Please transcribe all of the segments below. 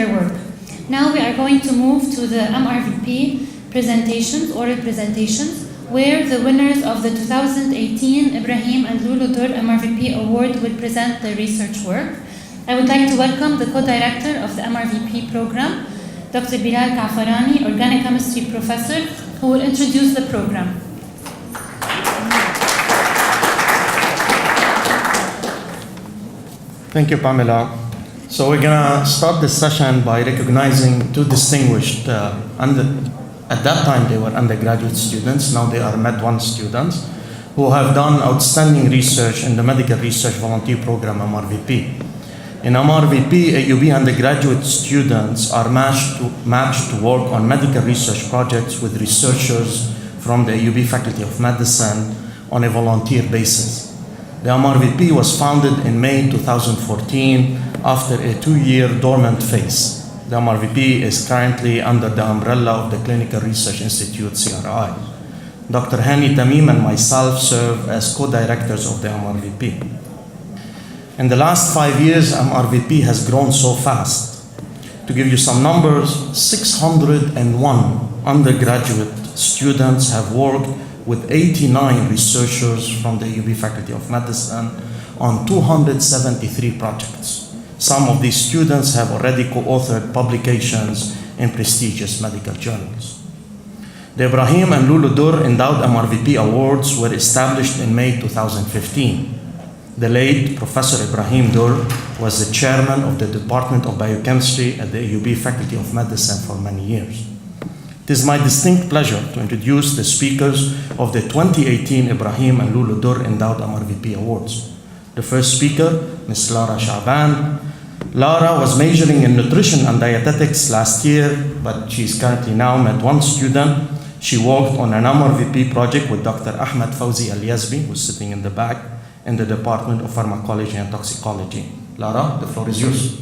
their work. Now we are going to move to the MRVP presentations, oral presentations, where the winners of the 2018 Ibrahim and Loulu Durr MRVP Award will present their research work. I would like to welcome the co-director of the MRVP program, Dr. Bilal Kaafarani, Organic Chemistry Professor, who will introduce the program. Thank you, Pamela. So we're going to start this session by recognizing two distinguished, at that time they were undergraduate students, now they are Med 1 students, who have done outstanding research in the Medical Research Volunteer Program, MRVP. In MRVP, AUB undergraduate students are matched to work on medical research projects with researchers from the AUB Faculty of Medicine on a volunteer basis. The MRVP was founded in May 2014 after a 2-year dormant phase. The MRVP is currently under the umbrella of the Clinical Research Institute, CRI. Dr. Hani Tamim and myself serve as co-directors of the MRVP. In the last 5 years, MRVP has grown so fast. To give you some numbers, 601 undergraduate students have worked with 89 researchers from the UB Faculty of Medicine on 273 projects. Some of these students have already co-authored publications in prestigious medical journals. The Ibrahim and Loulu Durr Endowed MRVP Awards were established in May 2015. The late Professor Ibrahim Durr was the chairman of the Department of Biochemistry at the AUB Faculty of Medicine for many years. It is my distinct pleasure to introduce the speakers of the 2018 Ibrahim and Loulu Durr Endowed MRVP Awards. The first speaker, Ms. Lara Chaaban. Lara was majoring in nutrition and dietetics last year, but she is currently now Med 1 student. She worked on an MRVP project with Dr. Ahmed Fawzi Al-Yazbi, who's sitting in the back, in the Department of Pharmacology and Toxicology. Lara, the floor is yours.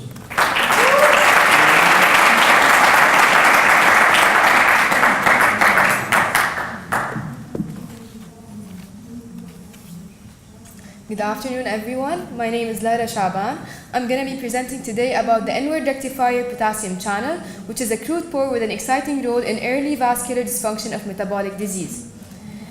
Good afternoon, everyone. My name is Lara Chaaban. I'm going to be presenting today about the inward rectifier potassium channel, which is a crude pore with an exciting role in early vascular dysfunction of metabolic disease.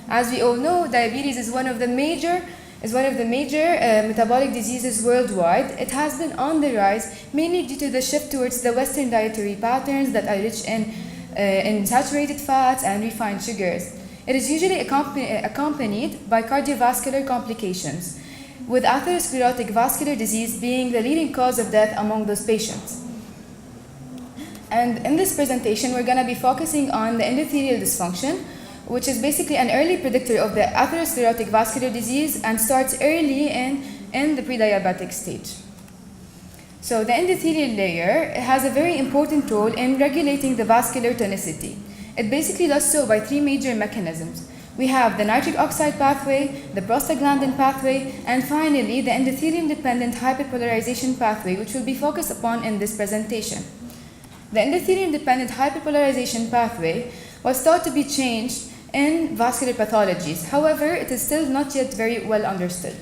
As we all know, diabetes is one of the major metabolic diseases worldwide. It has been on the rise mainly due to the shift towards the Western dietary patterns that are rich in saturated fats and refined sugars. It is usually accompanied by cardiovascular complications, with atherosclerotic vascular disease being the leading cause of death among those patients. And in this presentation, we're going to be focusing on the endothelial dysfunction, which is basically an early predictor of the atherosclerotic vascular disease and starts early in the pre-diabetic stage. So the endothelial layer has a very important role in regulating the vascular tonicity. It basically does so by 3 major mechanisms. We have the nitric oxide pathway, the prostaglandin pathway, and finally the endothelium-dependent hyperpolarization pathway, which will be focused upon in this presentation. The endothelium-dependent hyperpolarization pathway was thought to be changed in vascular pathologies. However, it is still not yet very well understood.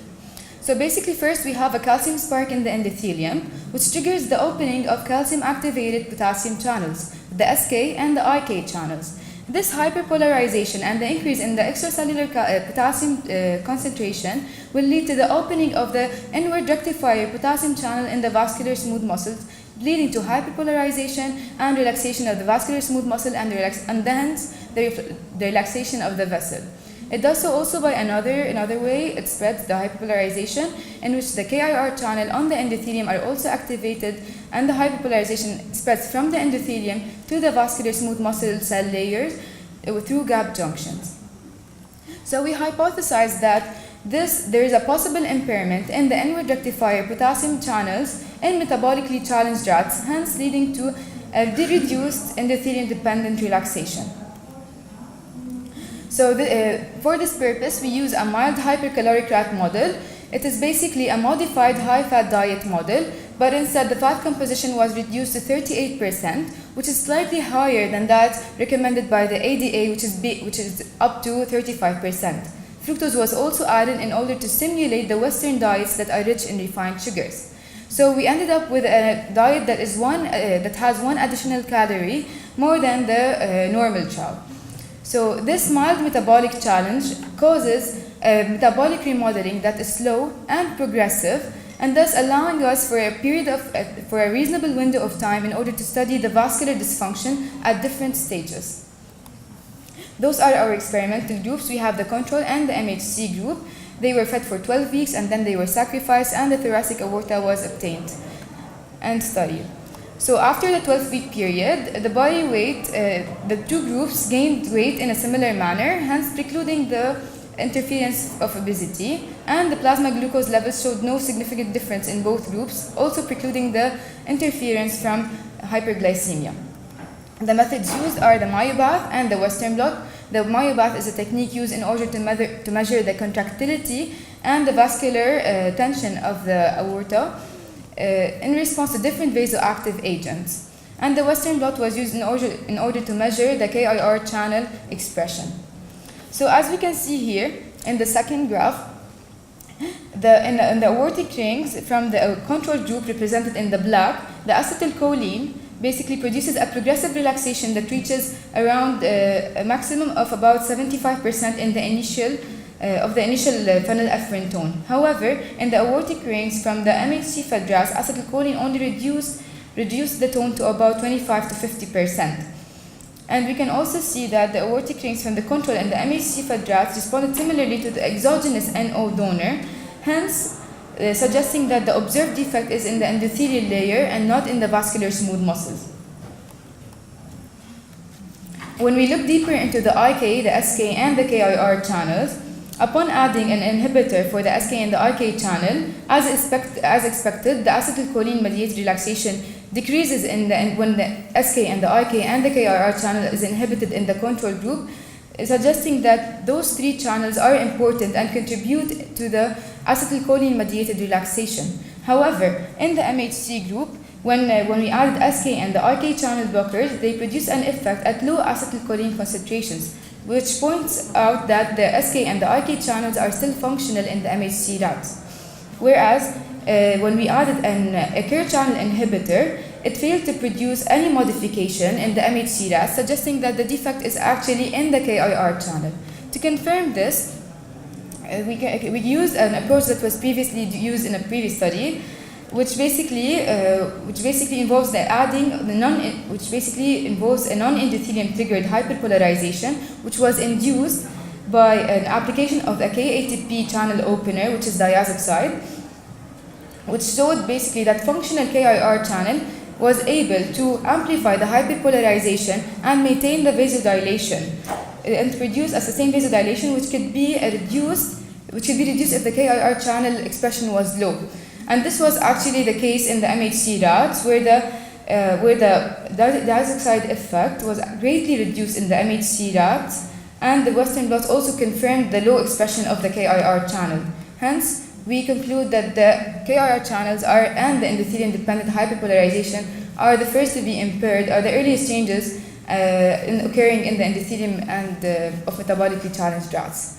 So basically, first we have a calcium spike in the endothelium, which triggers the opening of calcium-activated potassium channels, the SK and the IK channels. This hyperpolarization and the increase in the extracellular potassium concentration will lead to the opening of the inward rectifier potassium channel in the vascular smooth muscles, leading to hyperpolarization and relaxation of the vascular smooth muscle and hence the relaxation of the vessel. It does so also by another way. It spreads the hyperpolarization in which the KIR channel on the endothelium are also activated, and the hyperpolarization spreads from the endothelium to the vascular smooth muscle cell layers through gap junctions. So we hypothesize that there is a possible impairment in the inward rectifier potassium channels in metabolically challenged rats, hence leading to a reduced endothelium-dependent relaxation. So for this purpose, we use a mild hypercaloric rat model. It is basically a modified high-fat diet model, but instead the fat composition was reduced to 38%, which is slightly higher than that recommended by the ADA, which is up to 35%. Fructose was also added in order to simulate the Western diets that are rich in refined sugars. So we ended up with a diet that is that has 1 additional calorie more than the normal child. So this mild metabolic challenge causes metabolic remodeling that is slow and progressive, and thus allowing us for a reasonable window of time in order to study the vascular dysfunction at different stages. Those are our experimental groups. We have the control and the MHC group. They were fed for 12 weeks and then they were sacrificed, and the thoracic aorta was obtained and studied. So after the 12-week period, the body weight, the two groups gained weight in a similar manner, hence precluding the interference of obesity, and the plasma glucose levels showed no significant difference in both groups, also precluding the interference from hyperglycemia. The methods used are the myobath and the Western blot. The myobath is a technique used in order to measure the contractility and the vascular tension of the aorta in response to different vasoactive agents. And the Western blot was used in order to measure the KIR channel expression. So as we can see here in the second graph, in the aortic rings from the control group represented in the black, the acetylcholine basically produces a progressive relaxation that reaches around a maximum of about 75% in the initial phenylephrine tone. However, in the aortic rings from the MHC fed rats, acetylcholine only reduced the tone to about 25 to 50%. And we can also see that the aortic rings from the control and the MHC fed rats responded similarly to the exogenous NO donor, hence suggesting that the observed defect is in the endothelial layer and not in the vascular smooth muscles. When we look deeper into the IK, the SK, and the KIR channels, upon adding an inhibitor for the SK and the IK channel, as expected, the acetylcholine-mediated relaxation decreases when the SK and the IK and the KIR channel is inhibited in the control group, suggesting that those three channels are important and contribute to the acetylcholine-mediated relaxation. However, in the MHC group, when we added SK and the IK channel blockers, they produce an effect at low acetylcholine concentrations, which points out that the SK and the IK channels are still functional in the MHC rats. Whereas, when we added a KIR channel inhibitor, it failed to produce any modification in the MHC rats, suggesting that the defect is actually in the KIR channel. To confirm this, we used an approach that was previously used in a previous study, which basically involves a non-endothelium triggered hyperpolarization, which was induced by an application of a K-ATP channel opener, which is diazoxide, which showed basically that functional KIR channel was able to amplify the hyperpolarization and maintain the vasodilation and produce a sustained vasodilation, which could be reduced if the KIR channel expression was low. And this was actually the case in the MHC rats, where the diazoxide effect was greatly reduced in the MHC rats, and the Western blots also confirmed the low expression of the KIR channel. Hence, we conclude that the KIR channels and the endothelium-dependent hyperpolarization are the first to be impaired, are the earliest changes occurring in the endothelium and of metabolically challenged rats.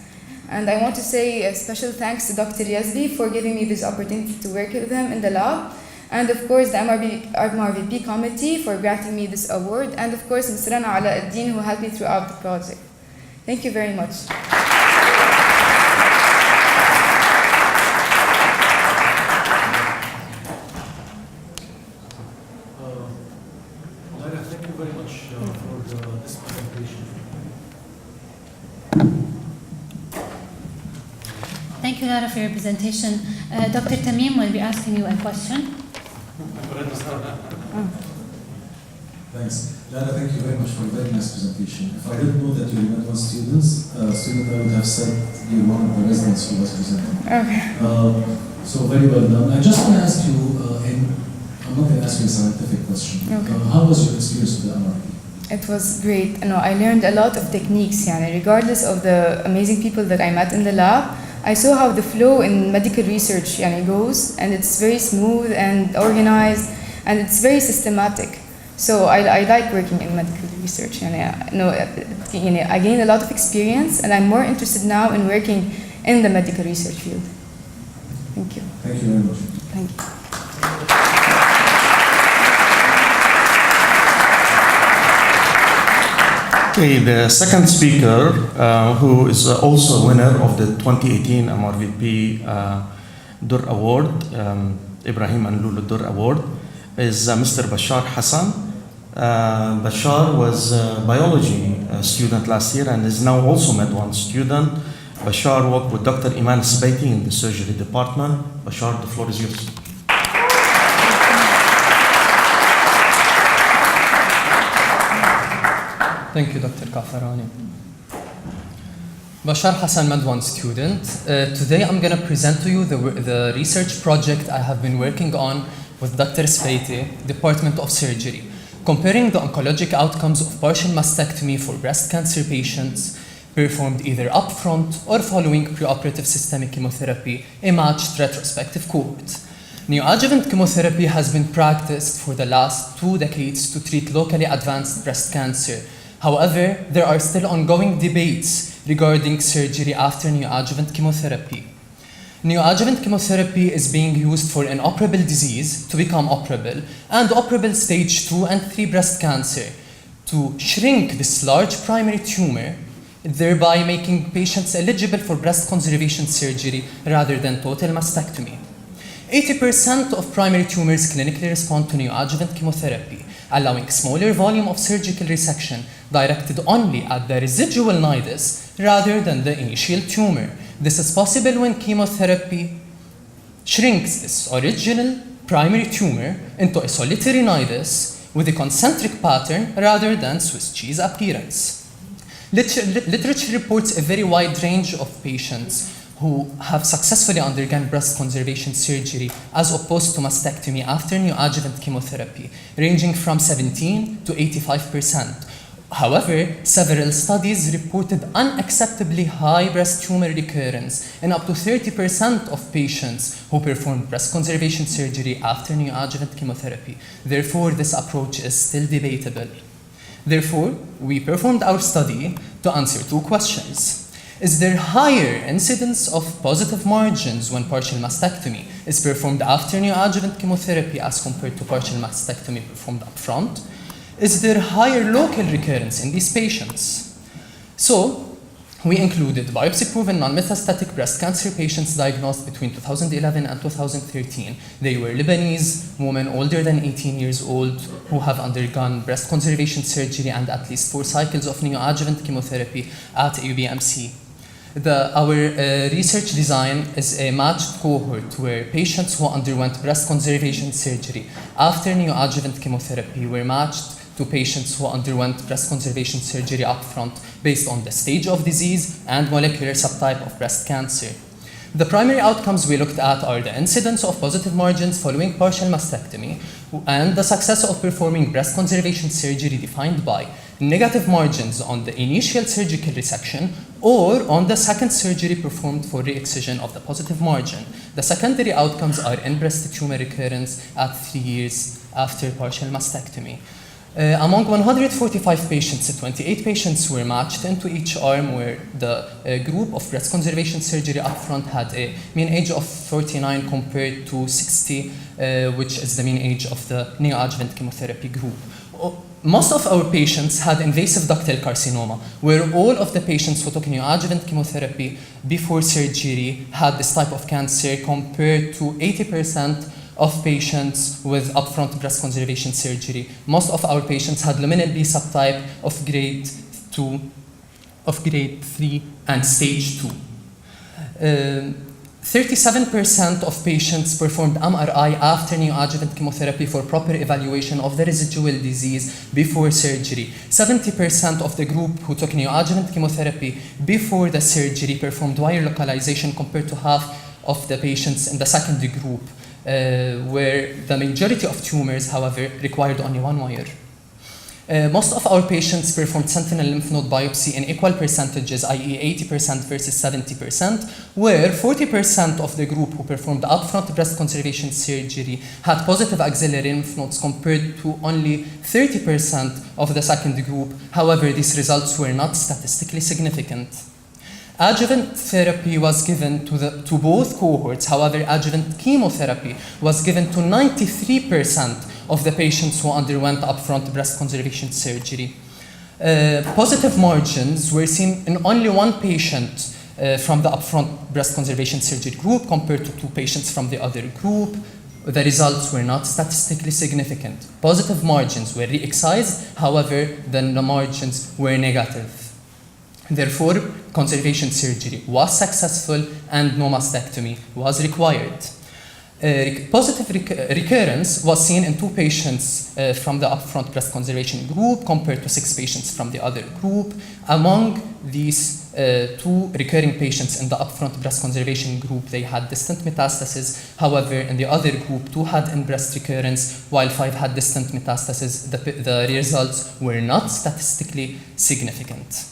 And I want to say a special thanks to Dr. Yazdi for giving me this opportunity to work with him in the lab, and of course the MRVP committee for granting me this award, and of course Ms. Rana Alauddin, who helped me throughout the project. Thank you very much. Lara, thank you very much for this presentation. Thank you, Lara, for your presentation. Dr. Tamim will be asking you a question. Thanks. Lara, thank you very much for a very nice presentation. If I didn't know that you were Med 1 student, I would have said you're one of the residents who was presenting. Okay. So very well done. I just want to ask you, I'm not going to ask you a scientific question. Okay. How was your experience with the MRVP? It was great. I learned a lot of techniques, regardless of the amazing people that I met in the lab. I saw how the flow in medical research goes, and it's very smooth and organized, and it's very systematic. So I like working in medical research. I gained a lot of experience, and I'm more interested now in working in the medical research field. Thank you. Thank you very much. Thank you. Okay, the second speaker, who is also a winner of the 2018 MRVP Durr Award, Ibrahim and Loulu Durr Award, is Mr. Bashar Hassan. Bashar was a biology student last year and is now also Med 1 student. Bashar worked with Dr. Iman Sbaiti in the surgery department. Bashar, the floor is yours. Thank you, Dr. Kaafarani. Bashar Hassan, Med 1 student. Today I'm going to present to you the research project I have been working on with Dr. Sbaiti, Department of Surgery, comparing the oncologic outcomes of partial mastectomy for breast cancer patients performed either upfront or following preoperative systemic chemotherapy, a matched retrospective cohort. Neoadjuvant chemotherapy has been practiced for the last 2 decades to treat locally advanced breast cancer. However, there are still ongoing debates regarding surgery after neoadjuvant chemotherapy. Neoadjuvant chemotherapy is being used for inoperable disease to become operable and operable stage 2 and 3 breast cancer to shrink this large primary tumor, thereby making patients eligible for breast conservation surgery rather than total mastectomy. 80% of primary tumors clinically respond to neoadjuvant chemotherapy, allowing smaller volume of surgical resection directed only at the residual nidus rather than the initial tumor. This is possible when chemotherapy shrinks this original primary tumor into a solitary nidus with a concentric pattern rather than Swiss cheese appearance. Literature reports a very wide range of patients who have successfully undergone breast conservation surgery as opposed to mastectomy after neoadjuvant chemotherapy, ranging from 17 to 85%. However, several studies reported unacceptably high breast tumor recurrence in up to 30% of patients who performed breast conservation surgery after neoadjuvant chemotherapy. Therefore, this approach is still debatable. Therefore, we performed our study to answer 2 questions. Is there higher incidence of positive margins when partial mastectomy is performed after neoadjuvant chemotherapy as compared to partial mastectomy performed upfront? Is there higher local recurrence in these patients? So, we included biopsy-proven non-metastatic breast cancer patients diagnosed between 2011 and 2013. They were Lebanese women older than 18 years old who have undergone breast conservation surgery and at least 4 cycles of neoadjuvant chemotherapy at UBMC. Our research design is a matched cohort where patients who underwent breast conservation surgery after neoadjuvant chemotherapy were matched to patients who underwent breast conservation surgery upfront based on the stage of disease and molecular subtype of breast cancer. The primary outcomes we looked at are the incidence of positive margins following partial mastectomy and the success of performing breast conservation surgery defined by negative margins on the initial surgical resection or on the second surgery performed for re-excision of the positive margin. The secondary outcomes are in-breast tumor recurrence at 3 years after partial mastectomy. Among 145 patients, 28 patients were matched into each arm where the group of breast conservation surgery upfront had a mean age of 49 compared to 60, which is the mean age of the neoadjuvant chemotherapy group. Most of our patients had invasive ductal carcinoma, where all of the patients who took neoadjuvant chemotherapy before surgery had this type of cancer compared to 80% of patients with upfront breast conservation surgery. Most of our patients had luminal B subtype of grade 2, of grade 3 and stage 2. 37% of patients performed MRI after neoadjuvant chemotherapy for proper evaluation of the residual disease before surgery. 70% of the group who took neoadjuvant chemotherapy before the surgery performed wire localization compared to half of the patients in the second group, where the majority of tumors, however, required only 1 wire. Most of our patients performed sentinel lymph node biopsy in equal percentages, i.e. 80% versus 70%, where 40% of the group who performed upfront breast conservation surgery had positive axillary lymph nodes compared to only 30% of the second group. However, these results were not statistically significant. Adjuvant therapy was given to both cohorts. However, adjuvant chemotherapy was given to 93% of the patients who underwent upfront breast conservation surgery. Positive margins were seen in only one patient from the upfront breast conservation surgery group compared to 2 patients from the other group. The results were not statistically significant. Positive margins were re-excised, however, then the margins were negative. Therefore, conservation surgery was successful and no mastectomy was required. Positive recurrence was seen in 2 patients from the upfront breast conservation group compared to 6 patients from the other group. Among these 2 recurring patients in the upfront breast conservation group, they had distant metastasis. However, in the other group, 2 had in-breast recurrence, while 5 had distant metastasis. The results were not statistically significant.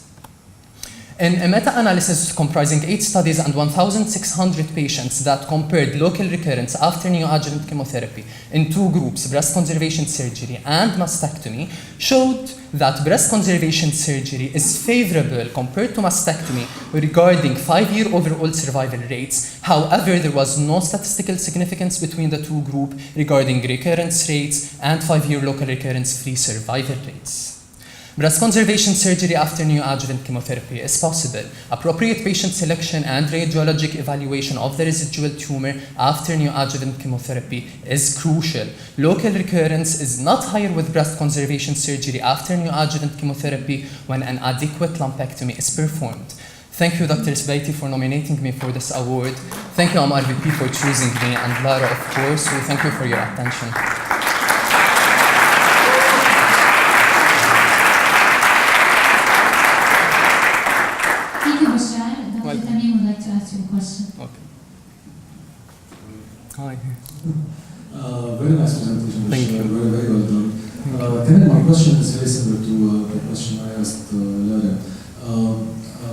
In a meta-analysis comprising 8 studies and 1,600 patients that compared local recurrence after neoadjuvant chemotherapy in 2 groups, breast conservation surgery and mastectomy, showed that breast conservation surgery is favorable compared to mastectomy regarding 5-year overall survival rates. However, there was no statistical significance between the 2 groups regarding recurrence rates and 5-year local recurrence-free survival rates. Breast conservation surgery after neoadjuvant chemotherapy is possible. Appropriate patient selection and radiologic evaluation of the residual tumor after neoadjuvant chemotherapy is crucial. Local recurrence is not higher with breast conservation surgery after neoadjuvant chemotherapy when an adequate lumpectomy is performed. Thank you, Dr. Sbaiti, for nominating me for this award. Thank you, MRVP, for choosing me, and Lara, of course. We thank you for your attention. Thank you, Bashar. Dr. Tamim would like to ask you a question. Okay. Hi. Very nice presentation. Thank you. Very well done. Kenneth, my question is very similar to the question I asked Lara.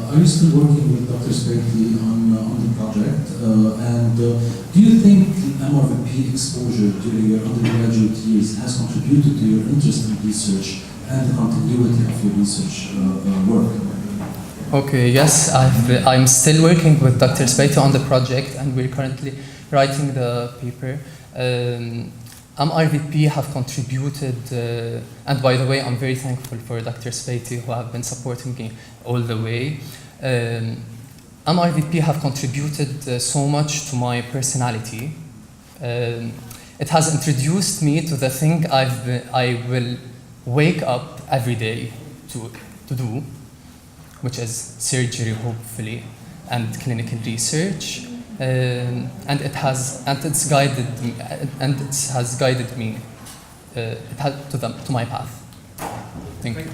Are you still working with Dr. Sbaiti on the project? And do you think MRVP exposure during your undergraduate years has contributed to your interest in research and the continuity of your research work? Okay, yes, I'm still working with Dr. Sbaiti on the project, and we're currently writing the paper. MRVP have contributed, and by the way, I'm very thankful for Dr. Sbaiti who have been supporting me all the way. MRVP have contributed so much to my personality. It has introduced me to the thing I will wake up every day to do, which is surgery, hopefully, and clinical research. And it's guided me, and it has guided me to my path. Thank you.